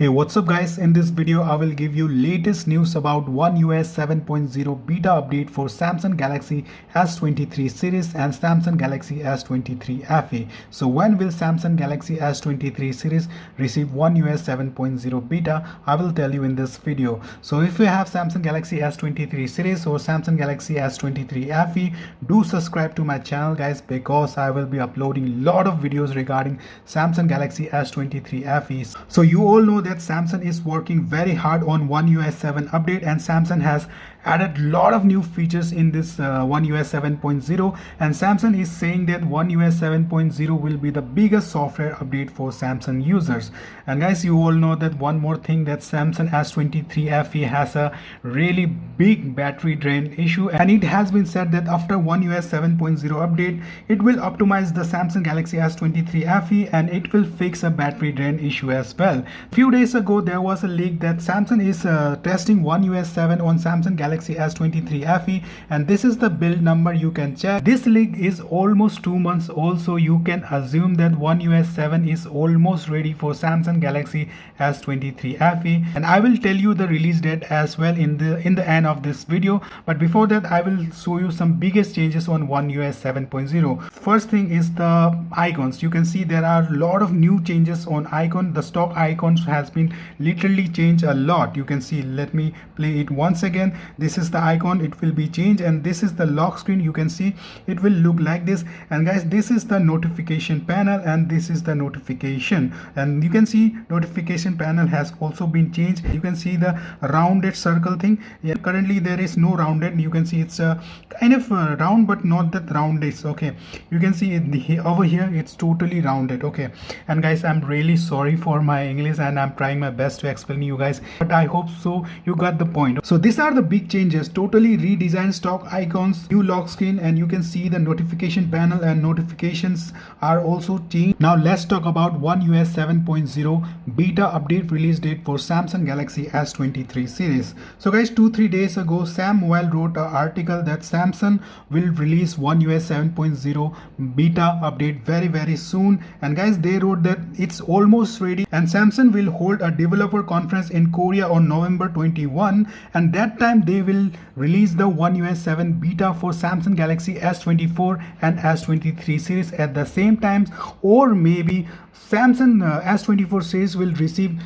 Hey, what's up guys? In this video I will give you latest news about OneUi 7.0 beta update for Samsung Galaxy S23 series and Samsung Galaxy S23 FE. So when will Samsung Galaxy S23 series receive OneUi 7.0 beta? I will tell you in this video. So if you have Samsung Galaxy S23 series or Samsung Galaxy S23 FE, do subscribe to my channel guys, because I will be uploading a lot of videos regarding Samsung Galaxy S23 FE. So you all know that Samsung is working very hard on OneUi 7 update, and Samsung has added a lot of new features in this OneUi 7.0, and Samsung is saying that OneUi 7.0 will be the biggest software update for Samsung users. And guys, you all know that one more thing, that Samsung S23 FE has a really big battery drain issue, and it has been said that after OneUi 7.0 update it will optimize the Samsung Galaxy S23 FE and it will fix a battery drain issue as well. Few days ago there was a leak that Samsung is testing OneUi 7 on Samsung Galaxy S23 FE, and this is the build number. You can check. This leak is almost 2 months old, so you can assume that OneUi 7 is almost ready for Samsung Galaxy S23 FE, and I will tell you the release date as well in the end of this video. But before that, I will show you some biggest changes on OneUi 7.0. First thing is the icons. You can see there are a lot of new changes on icon. The stock icons has been literally changed a lot. You can see, let me play it once again. This is the icon, it will be changed, and this is the lock screen. You can see it will look like this. And guys, this is the notification panel, and this is the notification, and you can see notification panel has also been changed. You can see the rounded circle thing. Yeah, currently there is no rounded. You can see it's a kind of round, but not that round is okay. You can see it over here, it's totally rounded. Okay, and guys, I'm really sorry for my English and I'm trying my best to explain you guys, but I hope so you got the point. So these are the big changes: totally redesigned stock icons, new lock screen, and you can see the notification panel and notifications are also changed. Now let's talk about OneUi 7.0 beta update release date for Samsung Galaxy S23 series. So guys, 2-3 days ago Sam Weil wrote an article that Samsung will release OneUi 7.0 beta update very soon, and guys, they wrote that it's almost ready, and Samsung will hold a developer conference in Korea on November 21, and that time they will release the OneUi 7 beta for Samsung Galaxy S24 and S23 series at the same time, or maybe Samsung S24 series will receive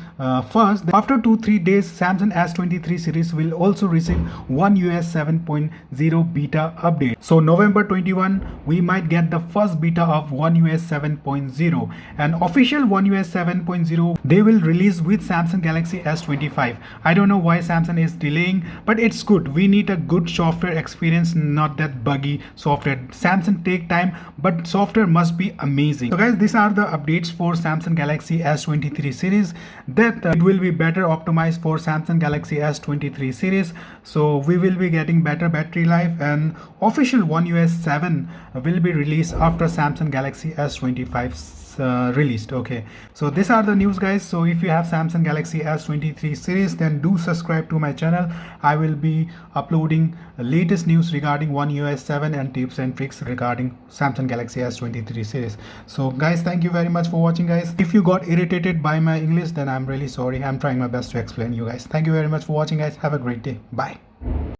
first. After 2-3 days, Samsung S23 series will also receive OneUi 7.0 beta update. So November 21, we might get the first beta of OneUi 7.0, and official OneUi 7.0 they will release with Samsung Galaxy S25. I don't know why Samsung is delaying, but it's good. We need a good software experience, not that buggy software. Samsung take time, but software must be amazing. So guys, these are the updates for Samsung Galaxy S23 series, that it will be better optimized for Samsung Galaxy S23 series. So we will be getting better battery life, and official OneUi 7 will be released after Samsung Galaxy S25 released. Okay, so these are the news guys. So if you have Samsung Galaxy S23 series, then do subscribe to my channel. I will be uploading latest news regarding OneUi 7 and tips and tricks regarding Samsung Galaxy S23 series. So guys, thank you very much for watching guys. If you got irritated by my English, then I'm really sorry. I'm trying my best to explain you guys. Thank you very much for watching guys. Have a great day. Bye.